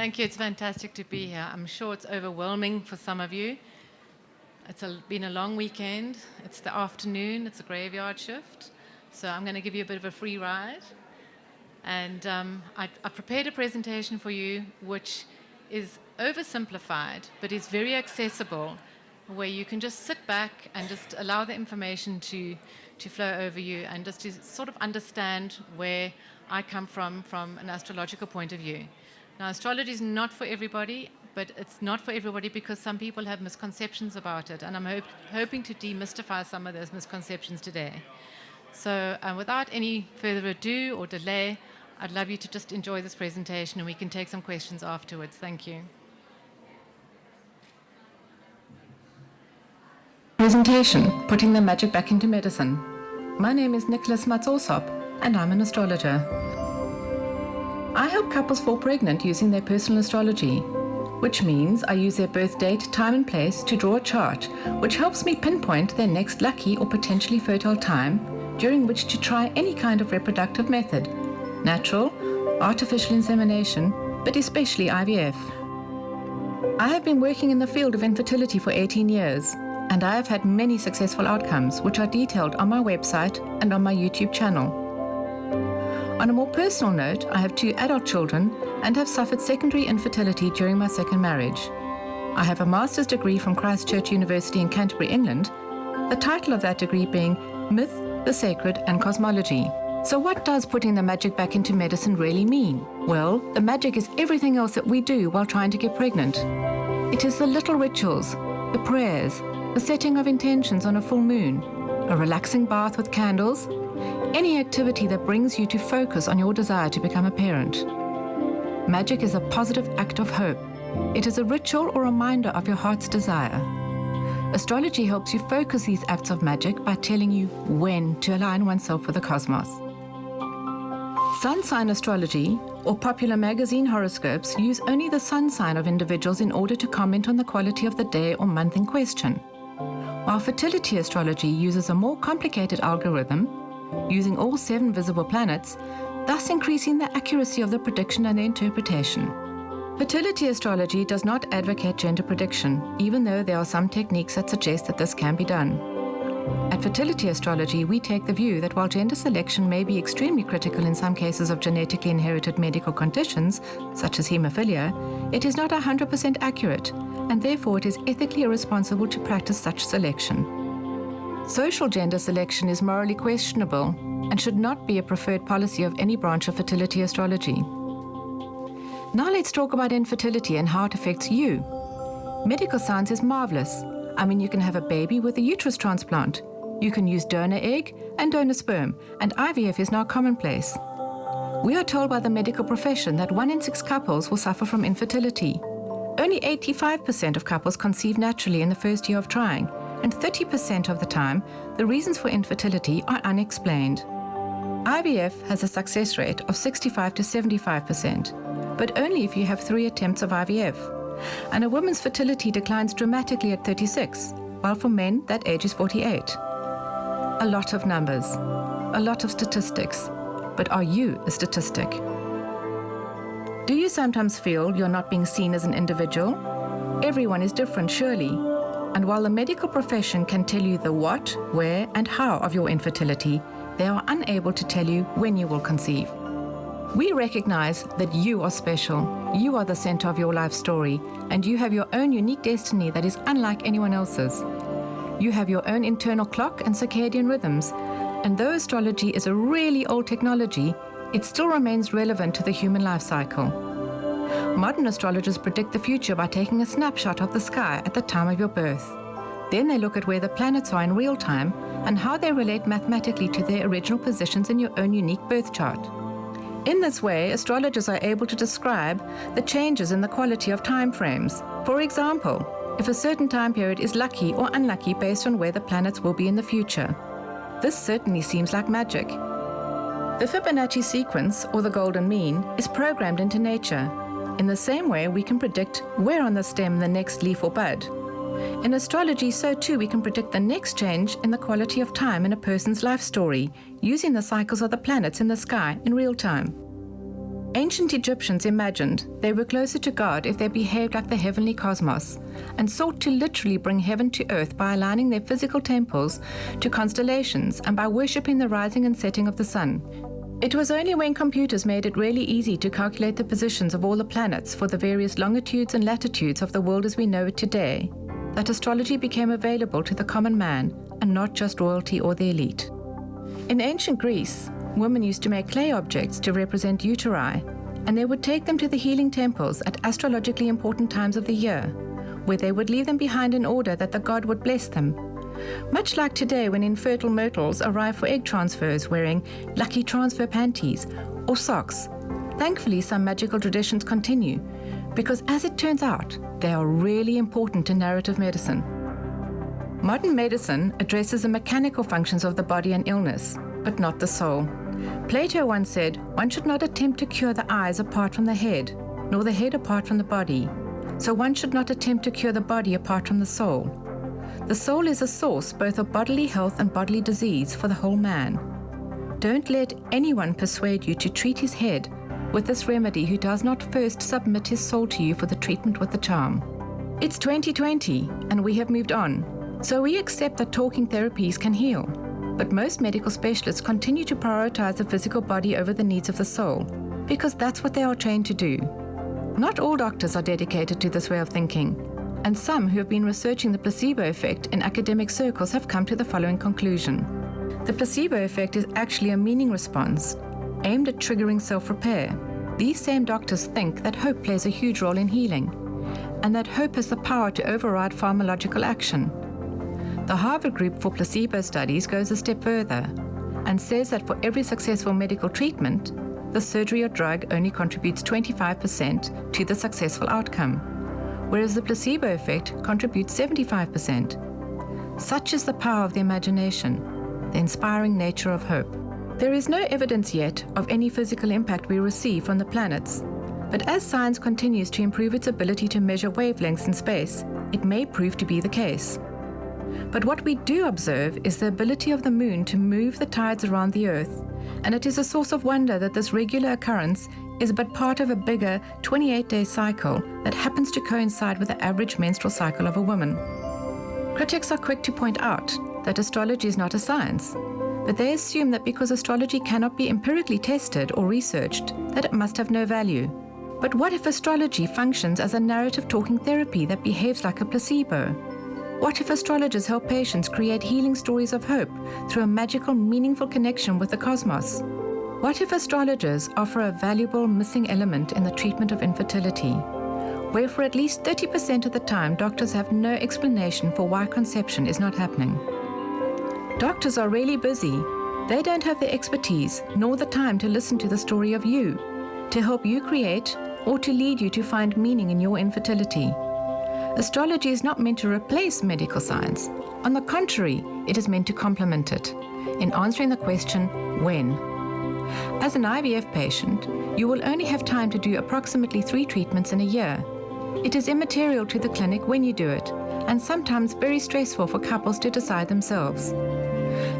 Thank you. It's fantastic to be here. I'm sure it's overwhelming for some of you. It's been a long weekend. It's the afternoon. It's a graveyard shift. So I'm going to give you a bit of a free ride. And I've prepared a presentation for you which is oversimplified, but is very accessible, where you can just sit back and just allow the information to flow over you and just to sort of understand where I come from an astrological point of view. Now, astrology is not for everybody, but it's not for everybody because some people have misconceptions about it, and I'm hoping to demystify some of those misconceptions today. So without any further ado or delay, I'd love you to just enjoy this presentation and we can take some questions afterwards. Thank you. Presentation, Putting the Magic Back into Medicine. My name is Nicola Smuts-Allsop and I'm an astrologer. I help couples fall pregnant using their personal astrology, which means I use their birth date, time and place to draw a chart, which helps me pinpoint their next lucky or potentially fertile time during which to try any kind of reproductive method, natural, artificial insemination, but especially IVF. I have been working in the field of infertility for 18 years, and I have had many successful outcomes, which are detailed on my website and on my YouTube channel. On a more personal note, I have 2 adult children and have suffered secondary infertility during my second marriage. I have a master's degree from Christ Church University in Canterbury, England, the title of that degree being Myth, the Sacred and Cosmology. So what does putting the magic back into medicine really mean? Well, the magic is everything else that we do while trying to get pregnant. It is the little rituals, the prayers, the setting of intentions on a full moon, a relaxing bath with candles, any activity that brings you to focus on your desire to become a parent. Magic is a positive act of hope. It is a ritual or reminder of your heart's desire. Astrology helps you focus these acts of magic by telling you when to align oneself with the cosmos. Sun sign astrology, or popular magazine horoscopes, use only the sun sign of individuals in order to comment on the quality of the day or month in question, while fertility astrology uses a more complicated algorithm, using all 7 visible planets, thus increasing the accuracy of the prediction and the interpretation. Fertility astrology does not advocate gender prediction, even though there are some techniques that suggest that this can be done. At Fertility Astrology, we take the view that while gender selection may be extremely critical in some cases of genetically inherited medical conditions, such as hemophilia, it is not 100% accurate, and therefore it is ethically irresponsible to practice such selection. Social gender selection is morally questionable and should not be a preferred policy of any branch of fertility astrology. Now let's talk about infertility and how it affects you. Medical science is marvelous. I mean, you can have a baby with a uterus transplant. You can use donor egg and donor sperm, and IVF is now commonplace. We are told by the medical profession that 1 in 6 couples will suffer from infertility. Only 85% of couples conceive naturally in the first year of trying, and 30% of the time, the reasons for infertility are unexplained. IVF has a success rate of 65 to 75%, but only if you have 3 attempts of IVF. And a woman's fertility declines dramatically at 36, while for men, that age is 48. A lot of numbers, a lot of statistics, but are you a statistic? Do you sometimes feel you're not being seen as an individual? Everyone is different, surely. And while the medical profession can tell you the what, where, and how of your infertility, they are unable to tell you when you will conceive. We recognize that you are special. You are the center of your life story, and you have your own unique destiny that is unlike anyone else's. You have your own internal clock and circadian rhythms, and though astrology is a really old technology, it still remains relevant to the human life cycle. Modern astrologers predict the future by taking a snapshot of the sky at the time of your birth. Then they look at where the planets are in real time and how they relate mathematically to their original positions in your own unique birth chart. In this way, astrologers are able to describe the changes in the quality of time frames. For example, if a certain time period is lucky or unlucky based on where the planets will be in the future. This certainly seems like magic. The Fibonacci Sequence, or the golden mean, is programmed into nature. In the same way, we can predict where on the stem the next leaf or bud. In astrology, so too, we can predict the next change in the quality of time in a person's life story, using the cycles of the planets in the sky in real time. Ancient Egyptians imagined they were closer to God if they behaved like the heavenly cosmos, and sought to literally bring heaven to earth by aligning their physical temples to constellations and by worshipping the rising and setting of the sun. It was only when computers made it really easy to calculate the positions of all the planets for the various longitudes and latitudes of the world as we know it today that astrology became available to the common man and not just royalty or the elite. In ancient Greece, women used to make clay objects to represent uteri, and they would take them to the healing temples at astrologically important times of the year, where they would leave them behind in order that the god would bless them. Much like today when infertile myrtles arrive for egg transfers wearing lucky transfer panties or socks. Thankfully, some magical traditions continue, because as it turns out, they are really important in narrative medicine. Modern medicine addresses the mechanical functions of the body and illness, but not the soul. Plato once said, one should not attempt to cure the eyes apart from the head, nor the head apart from the body. So one should not attempt to cure the body apart from the soul. The soul is a source both of bodily health and bodily disease for the whole man. Don't let anyone persuade you to treat his head with this remedy who does not first submit his soul to you for the treatment with the charm. It's 2020 and we have moved on, so we accept that talking therapies can heal. But most medical specialists continue to prioritize the physical body over the needs of the soul, because that's what they are trained to do. Not all doctors are dedicated to this way of thinking, and some who have been researching the placebo effect in academic circles have come to the following conclusion. The placebo effect is actually a meaning response, aimed at triggering self-repair. These same doctors think that hope plays a huge role in healing, and that hope has the power to override pharmacological action. The Harvard Group for Placebo Studies goes a step further and says that for every successful medical treatment, the surgery or drug only contributes 25% to the successful outcome, whereas the placebo effect contributes 75%. Such is the power of the imagination, the inspiring nature of hope. There is no evidence yet of any physical impact we receive from the planets, but as science continues to improve its ability to measure wavelengths in space, it may prove to be the case. But what we do observe is the ability of the moon to move the tides around the Earth, and it is a source of wonder that this regular occurrence is but part of a bigger 28-day cycle that happens to coincide with the average menstrual cycle of a woman. Critics are quick to point out that astrology is not a science, but they assume that because astrology cannot be empirically tested or researched, that it must have no value. But what if astrology functions as a narrative talking therapy that behaves like a placebo? What if astrologers help patients create healing stories of hope through a magical, meaningful connection with the cosmos? What if astrologers offer a valuable missing element in the treatment of infertility, where for at least 30% of the time doctors have no explanation for why conception is not happening? Doctors are really busy. They don't have the expertise nor the time to listen to the story of you, to help you create or to lead you to find meaning in your infertility. Astrology is not meant to replace medical science. On the contrary, it is meant to complement it in answering the question, when? As an IVF patient, you will only have time to do approximately 3 treatments in a year. It is immaterial to the clinic when you do it, and sometimes very stressful for couples to decide themselves.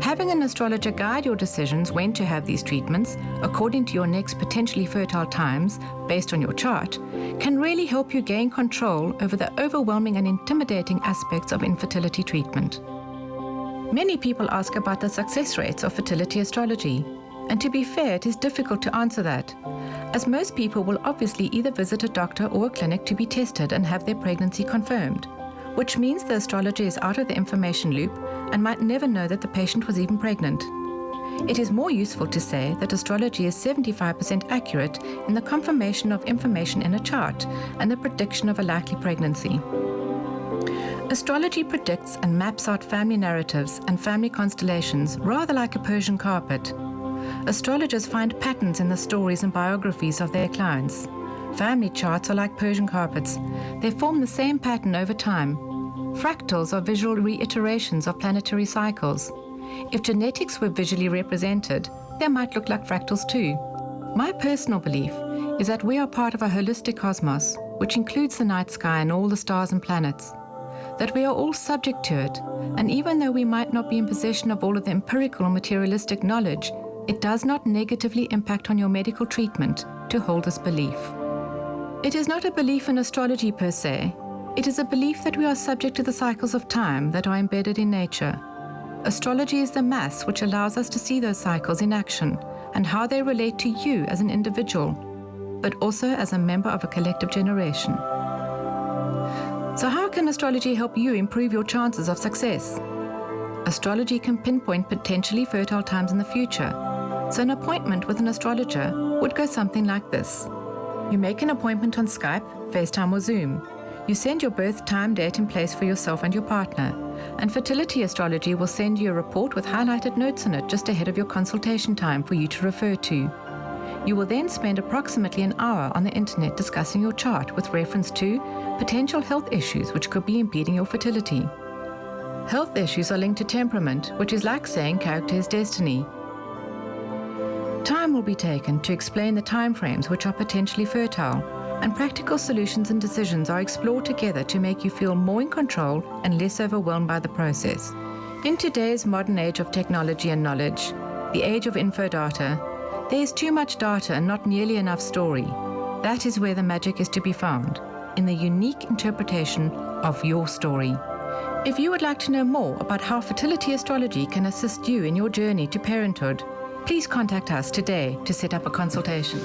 Having an astrologer guide your decisions when to have these treatments, according to your next potentially fertile times, based on your chart, can really help you gain control over the overwhelming and intimidating aspects of infertility treatment. Many people ask about the success rates of fertility astrology, and to be fair, it is difficult to answer that, as most people will obviously either visit a doctor or a clinic to be tested and have their pregnancy confirmed, which means the astrologer is out of the information loop and might never know that the patient was even pregnant. It is more useful to say that astrology is 75% accurate in the confirmation of information in a chart and the prediction of a likely pregnancy. Astrology predicts and maps out family narratives and family constellations rather like a Persian carpet. Astrologers find patterns in the stories and biographies of their clients. Family charts are like Persian carpets. They form the same pattern over time. Fractals are visual reiterations of planetary cycles. If genetics were visually represented, they might look like fractals too. My personal belief is that we are part of a holistic cosmos, which includes the night sky and all the stars and planets. That we are all subject to it, and even though we might not be in possession of all of the empirical or materialistic knowledge, it does not negatively impact on your medical treatment to hold this belief. It is not a belief in astrology per se. It is a belief that we are subject to the cycles of time that are embedded in nature. Astrology is the mass which allows us to see those cycles in action and how they relate to you as an individual, but also as a member of a collective generation. So how can astrology help you improve your chances of success? Astrology can pinpoint potentially fertile times in the future. So an appointment with an astrologer would go something like this. You make an appointment on Skype, FaceTime or Zoom. You send your birth time, date and place for yourself and your partner. And Fertility Astrology will send you a report with highlighted notes on it just ahead of your consultation time for you to refer to. You will then spend approximately an hour on the internet discussing your chart with reference to potential health issues which could be impeding your fertility. Health issues are linked to temperament, which is like saying character is destiny. Time will be taken to explain the timeframes which are potentially fertile, and practical solutions and decisions are explored together to make you feel more in control and less overwhelmed by the process. In today's modern age of technology and knowledge, the age of infodata, there is too much data and not nearly enough story. That is where the magic is to be found, in the unique interpretation of your story. If you would like to know more about how fertility astrology can assist you in your journey to parenthood, please contact us today to set up a consultation.